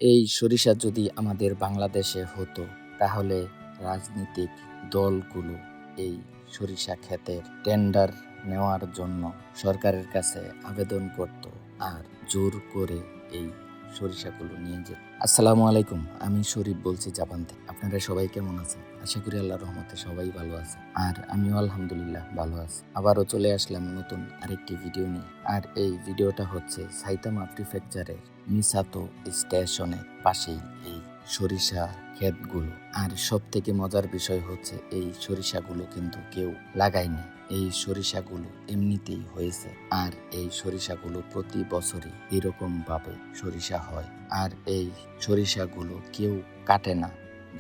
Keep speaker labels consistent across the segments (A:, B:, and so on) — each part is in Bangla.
A: এই সরিষা যদি আমাদের বাংলাদেশে হতো তাহলে রাজনৈতিক দলগুলো এই সরিষা ক্ষেতের টেন্ডার নেওয়ার জন্য সরকারের কাছে আবেদন করত আর জোর করে এই সরিষাগুলো নিয়ে যেত। আসসালামু আলাইকুম, আমি শরীফ বলছি জাপান থেকে। আপনারা সবাই কেমন আছেন? আশা করি আল্লাহর রহমতে সবাই ভালো আছে, আর আমিও আলহামদুলিল্লাহ ভালো আছি। আবারও চলে আসলাম নতুন আরেকটি ভিডিও নিয়ে। আর এই ভিডিওটা হচ্ছে সাইতামা প্রিফেকচারের মিসাতো স্টেশনের পাশেই এই সরিষা ক্ষেতগুলো। আর সব থেকে মজার বিষয় হচ্ছে এই সরিষাগুলো কিন্তু কেউ লাগায়নি, এই সরিষাগুলো এমনিতেই হয়েছে। আর এই সরিষাগুলো প্রতি বছরই এরকম ভাবে সরিষা হয়, আর এই সরিষাগুলো কেউ কাটে না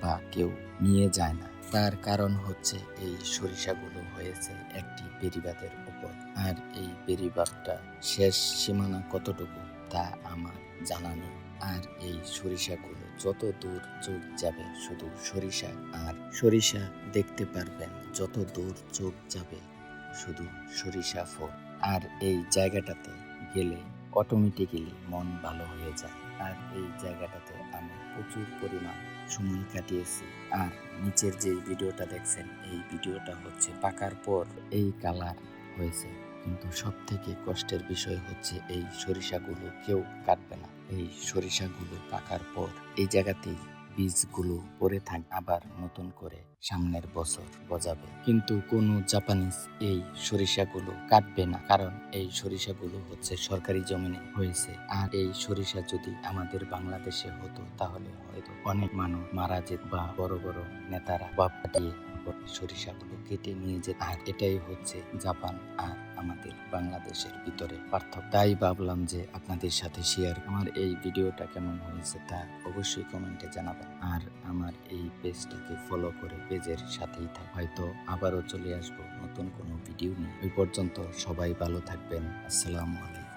A: বা কেউ নিয়ে যায় না। তার কারণ হচ্ছে এই সরিষাগুলো হয়েছে একটি বেড়িবাঁধের উপর, আর এই বেড়িবাঁধটা শেষ সীমানা কতটুকু তা আমার জানা নেই। আর এই সরিষাগুলো যত দূর চোখ যাবে শুধু সরিষা আর সরিষা দেখতে পারবেন, যত দূর চোখ যাবে শুধু সরিষা ফল। আর এই জায়গাটাতে গেলে অটোমেটিক্যালি মন ভালো হয়ে যায়। আর এই জায়গাটাতে আমি প্রচুর পরিমাণ সময় কাটিয়েছি। আর নিচের যে ভিডিওটা দেখছেন, এই ভিডিওটা হচ্ছে পাকার পর এই কালার হয়েছে। কিন্তু সব থেকে কষ্টের বিষয় হচ্ছে এই সরিষাগুলো কেউ কাটবে না। এই সরিষাগুলো পাকার পর এই জায়গাতেই বীজগুলো পড়ে থাকবে, আবার নতুন করে সামনের বছর গজাবে। কিন্তু কোনো জাপানিজ এই সরিষাগুলো কাটবে না, কারণ এই সরিষাগুলো হচ্ছে সরকারি জমিনে হয়েছে। আর এই সরিষা যদি আমাদের বাংলাদেশে হতো তাহলে হয়তো অনেক মানুষ মারা যেত বা বড় বড় নেতারা বা পাঠিয়ে সরিষাগুলো কেটে নিয়ে যেত। আর এটাই হচ্ছে জাপান আর আমাদের বাংলাদেশের ভিতরে পার্থক্য। তাই ভাবলাম যে আপনাদের সাথে শেয়ার। আমার এই ভিডিওটা কেমন হয়েছে তা অবশ্যই কমেন্টে জানাবেন, আর আমার এই পেজটাকে ফলো করে পেজের সাথেই থাক। হয়তো আবারও চলে আসবো নতুন কোনো ভিডিও নিয়ে। ওই পর্যন্ত সবাই ভালো থাকবেন। আসসালামু আলাইকুম।